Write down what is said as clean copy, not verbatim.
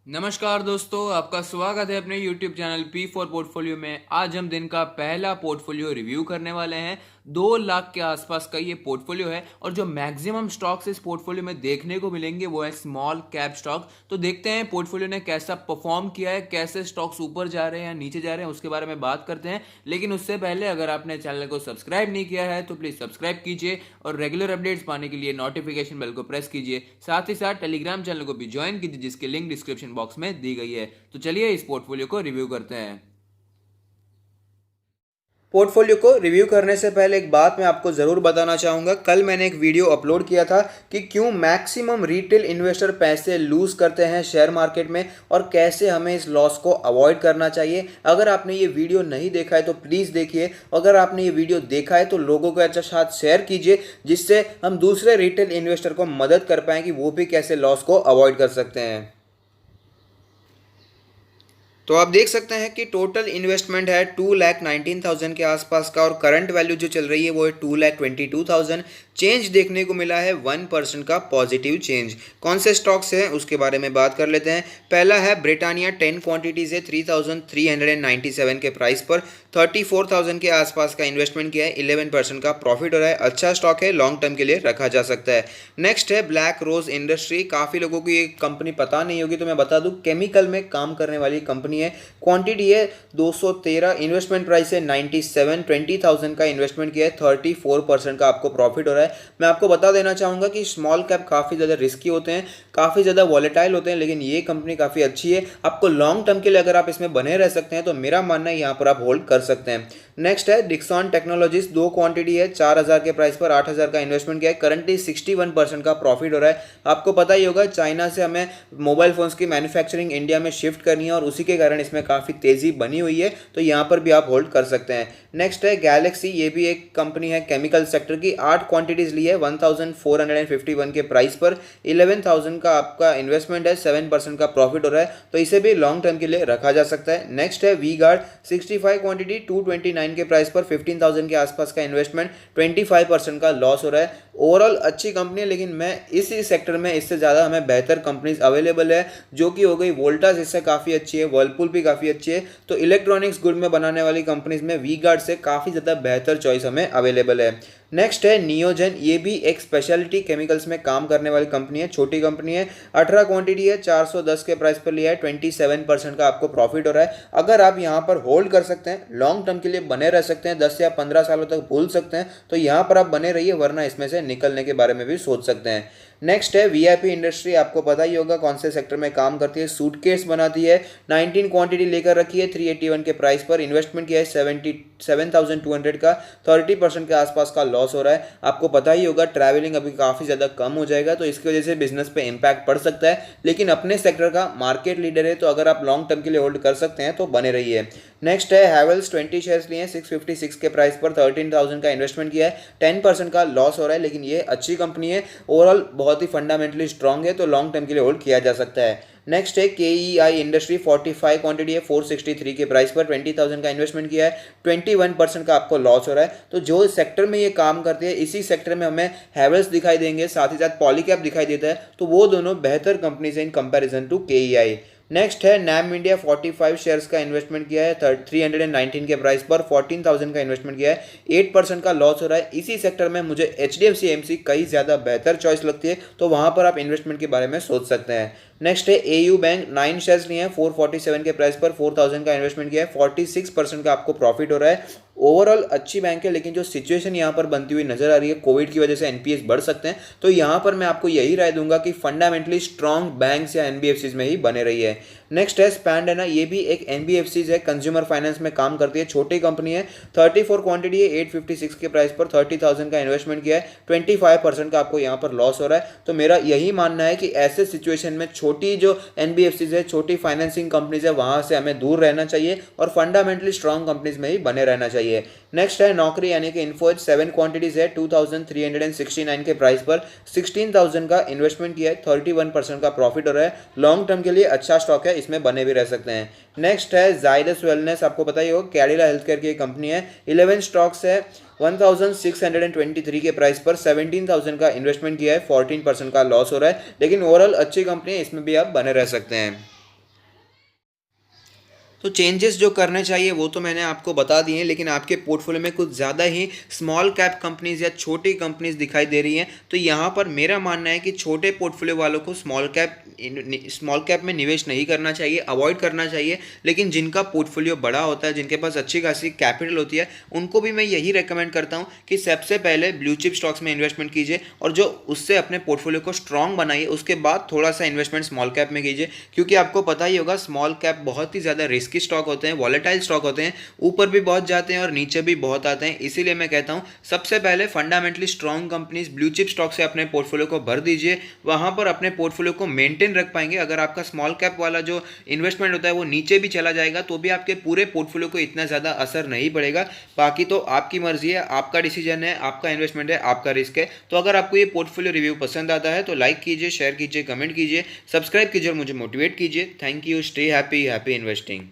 नमस्कार दोस्तों, आपका स्वागत है अपने YouTube चैनल P4 पोर्टफोलियो में। आज हम दिन का पहला पोर्टफोलियो रिव्यू करने वाले हैं। 2 लाख के आसपास का ये पोर्टफोलियो है और जो मैक्सिमम स्टॉक्स इस पोर्टफोलियो में देखने को मिलेंगे वो है स्मॉल कैप स्टॉक। तो देखते हैं पोर्टफोलियो ने कैसा परफॉर्म किया है, कैसे स्टॉक्स ऊपर जा रहे हैं या नीचे जा रहे हैं, उसके बारे में बात करते हैं। लेकिन उससे पहले अगर आपने चैनल को सब्सक्राइब नहीं किया है तो प्लीज़ सब्सक्राइब कीजिए और रेगुलर अपडेट्स पाने के लिए नोटिफिकेशन बेल को प्रेस कीजिए। साथ ही साथ टेलीग्राम चैनल को भी ज्वाइन कीजिए जिसकी लिंक डिस्क्रिप्शन बॉक्स में दी गई है। तो चलिए इस पोर्टफोलियो को रिव्यू करते हैं। पोर्टफोलियो को रिव्यू करने से पहले एक बात मैं आपको ज़रूर बताना चाहूँगा। कल मैंने एक वीडियो अपलोड किया था कि क्यों मैक्सिमम रिटेल इन्वेस्टर पैसे लूज़ करते हैं शेयर मार्केट में और कैसे हमें इस लॉस को अवॉइड करना चाहिए। अगर आपने ये वीडियो नहीं देखा है तो प्लीज़ देखिए। अगर आपने ये वीडियो देखा है तो लोगों के साथ शेयर कीजिए जिससे हम दूसरे रिटेल इन्वेस्टर को मदद कर पाएँ कि वो भी कैसे लॉस को अवॉइड कर सकते हैं। तो आप देख सकते हैं कि टोटल इन्वेस्टमेंट है 2,19,000 के आसपास का और करंट वैल्यू जो चल रही है वो है 2,22,000। चेंज देखने को मिला है 1% का पॉजिटिव चेंज। कौन से स्टॉक्स हैं उसके बारे में बात कर लेते हैं। पहला है ब्रिटानिया, 10 क्वांटिटीज़ है 3,397 के प्राइस पर 34,000 के आसपास का इन्वेस्टमेंट किया है। 11% का प्रॉफिट हो रहा है। अच्छा स्टॉक है, लॉन्ग टर्म के लिए रखा जा सकता है। नेक्स्ट है ब्लैक रोज इंडस्ट्री। काफ़ी लोगों को ये कंपनी पता नहीं होगी तो मैं बता दूं, केमिकल में काम करने वाली कंपनी है। क्वांटिटी है 213, इन्वेस्टमेंट प्राइस है 97, 20,000 का इन्वेस्टमेंट किया है। 34% का आपको प्रॉफिट हो रहा है। मैं आपको बता देना चाहूँगा कि स्मॉल कैप काफ़ी ज़्यादा रिस्की होते हैं, काफ़ी ज़्यादा वॉलेटाइल होते हैं, लेकिन ये कंपनी काफ़ी अच्छी है। आपको लॉन्ग टर्म के लिए अगर आप इसमें बने रह सकते हैं तो मेरा मानना है यहाँ पर आप होल्ड कर सकते हैं। नेक्स्ट है डिक्सॉन टेक्नोलॉजीज, 2 क्वांटिटी है 4,000 के प्राइस पर 8,000 का इन्वेस्टमेंट किया है। करंटली 61% का प्रॉफिट हो रहा है। आपको पता ही होगा चाइना से हमें मोबाइल फोन्स की मैन्युफैक्चरिंग इंडिया में शिफ्ट करनी है और उसी के कारण इसमें काफ़ी तेज़ी बनी हुई है, तो यहाँ पर भी आप होल्ड कर सकते हैं। नेक्स्ट है गैलेक्सी, ये भी एक कंपनी है केमिकल सेक्टर की। 8 क्वांटिटीज़ ली है 1,451 के प्राइस पर 11,000 का आपका इन्वेस्टमेंट है। 7% का प्रॉफिट हो रहा है, तो इसे भी लॉन्ग टर्म के लिए रखा जा सकता है। नेक्स्ट है वी गार्ड, 65 क्वांटिटी 229 के प्राइस पर 15,000 के आसपास का इन्वेस्टमेंट, 25% का लॉस हो रहा है। ओवरऑल अच्छी कंपनी है, लेकिन मैं इसी सेक्टर में इससे ज़्यादा हमें बेहतर कंपनीज अवेलेबल है, जो कि हो गई वोल्टास, इससे काफ़ी अच्छी है, वर्लपूल भी काफ़ी अच्छी है। तो इलेक्ट्रॉनिक्स गुड में बनाने वाली कंपनीज में वी गार्ड से काफ़ी ज़्यादा बेहतर चॉइस हमें अवेलेबल है। नेक्स्ट है नियोजन, ये भी एक स्पेशलिटी केमिकल्स में काम करने वाली कंपनी है, छोटी कंपनी है। 18 क्वांटिटी है 410 के प्राइस पर लिया है। 27% का आपको प्रॉफिट हो रहा है। अगर आप यहाँ पर होल्ड कर सकते हैं, लॉन्ग टर्म के लिए बने रह सकते हैं, 10 या 15 सालों तक भूल सकते हैं, तो यहाँ पर आप बने रहिए, वरना इसमें से निकलने के बारे में भी सोच सकते हैं। नेक्स्ट है वीआईपी इंडस्ट्री, आपको पता ही होगा कौन से सेक्टर में काम करती है। सूटकेस बनाती है। 19 क्वांटिटी लेकर रखी है 381 के प्राइस पर, इन्वेस्टमेंट किया है 77,200 का। 30% के आसपास का लॉस हो रहा है। आपको पता ही होगा ट्रैवलिंग अभी काफ़ी ज़्यादा कम हो जाएगा, तो इसकी वजह से बिजनेस पे इम्पैक्ट पड़ सकता है, लेकिन अपने सेक्टर का मार्केट लीडर है, तो अगर आप लॉन्ग टर्म के लिए होल्ड कर सकते हैं तो बने रहिए। नेक्स्ट है हैवेल्स, 20 शेयर्स लिए हैं 656 के प्राइस पर, 13,000 का इन्वेस्टमेंट किया है। 10% का लॉस हो रहा है, लेकिन ये अच्छी कंपनी है, ओवरऑल बहुत ही फंडामेंटली स्ट्रांग है, तो लॉन्ग टर्म के लिए होल्ड किया जा सकता है। नेक्स्ट है केईआई इंडस्ट्री, 45 क्वांटिटी है 463 के प्राइस पर, 20,000 का इन्वेस्टमेंट किया है। 21% का आपको लॉस हो रहा है। तो जो सेक्टर में ये काम करते हैं, इसी सेक्टर में हमें हैवेल्स दिखाई देंगे, साथ ही साथ पॉलीकैब दिखाई देता है, तो वो दोनों बेहतर कंपनीज हैं in comparison to KEI. Next है नैम इंडिया, 45 शेयर्स का इन्वेस्टमेंट किया है 319 के प्राइस पर, 14,000 का इन्वेस्टमेंट किया है। 8% का लॉस हो रहा है। इसी सेक्टर में मुझे HDFC AMC कई ज़्यादा बेहतर चॉइस लगती है, तो वहाँ पर आप इन्वेस्टमेंट के बारे में सोच सकते हैं। नेक्स्ट है AU बैंक, 9 शेयर्स लिए हैं 447 के प्राइस पर, 4,000 का इन्वेस्टमेंट किया है। 46% का आपको प्रॉफिट हो रहा है। ओवरऑल अच्छी बैंक है, लेकिन जो सिचुएशन यहाँ पर बनती हुई नजर आ रही है, कोविड की वजह से NPS बढ़ सकते हैं, तो यहाँ पर मैं आपको यही राय दूंगा कि फंडामेंटली स्ट्रॉन्ग बैंक्स या NBFCs में ही बने रही है। नेक्स्ट है स्पैंड है ना, ये भी एक NBFCs है, कंज्यूमर फाइनेंस में काम करती है, छोटी कंपनी है। 34 क्वांटिटी है 856 के प्राइस पर, 30,000 का इन्वेस्टमेंट किया है। 25% का आपको यहाँ पर लॉस हो रहा है। तो मेरा यही मानना है कि ऐसे सिचुएशन में छोटी जो NBFCs है, छोटी फाइनेंसिंग कंपनीज है, वहाँ से हमें दूर रहना चाहिए और फंडामेंटली स्ट्रॉन्ग कंपनीज में ही बने रहना चाहिए। नेक्स्ट है नौकरी यानी कि इन्फो, 7 क्वांटिटीज है 2,369 के प्राइस पर, 16,000 का इन्वेस्टमेंट किया है। 31% का प्रॉफिट हो रहा है। लॉन्ग टर्म के लिए अच्छा स्टॉक है, इसमें बने भी रह सकते हैं। नेक्स्ट है जाइडस वेलनेस, आपको पता ही होगा कैडिला हेल्थ केयर की कंपनी है। 11 स्टॉक्स है 1,623 के प्राइस पर, 17,000 का इन्वेस्टमेंट किया है। 14% का लॉस हो रहा है, लेकिन ओवरऑल अच्छी कंपनी है, इसमें भी आप बने रह सकते हैं। तो चेंजेस जो करने चाहिए वो तो मैंने आपको बता दिए हैं, लेकिन आपके पोर्टफोलियो में कुछ ज़्यादा ही स्मॉल कैप कंपनीज या छोटी कंपनीज दिखाई दे रही हैं। तो यहाँ पर मेरा मानना है कि छोटे पोर्टफोलियो वालों को स्मॉल कैप में निवेश नहीं करना चाहिए, अवॉइड करना चाहिए। लेकिन जिनका पोर्टफोलियो बड़ा होता है, जिनके पास अच्छी खासी कैपिटल होती है, उनको भी मैं यही रेकमेंड करता हूँ कि सबसे पहले ब्लू चिप स्टॉक्स में इन्वेस्टमेंट कीजिए और जो उससे अपने पोर्टफोलियो को स्ट्रांग बनाइए, उसके बाद थोड़ा सा इन्वेस्टमेंट स्मॉल कैप में कीजिए। क्योंकि आपको पता ही होगा स्मॉल कैप बहुत ही ज़्यादा रिस्की स्टॉक होते हैं, वॉलेटाइल स्टॉक होते हैं, ऊपर भी बहुत जाते हैं और नीचे भी बहुत आते हैं। इसीलिए मैं कहता हूँ सबसे पहले fundamentally strong companies blue chip stock से अपने पोर्टफोलियो को भर दीजिए, वहाँ पर अपने पोर्टफोलियो को मेंटेन रख पाएंगे। अगर आपका स्मॉल कैप वाला जो इन्वेस्टमेंट होता है वो नीचे भी चला जाएगा तो भी आपके पूरे पोर्टफोलियो को इतना ज़्यादा असर नहीं पड़ेगा। बाकी तो आपकी मर्जी है, आपका डिसीजन है, आपका इन्वेस्टमेंट है, आपका रिस्क है। तो अगर आपको ये पोर्टफोलियो रिव्यू पसंद आता है तो लाइक कीजिए, शेयर कीजिए, कमेंट कीजिए, सब्सक्राइब कीजिए और मुझे मोटिवेट कीजिए। Thank you. Stay happy, happy investing.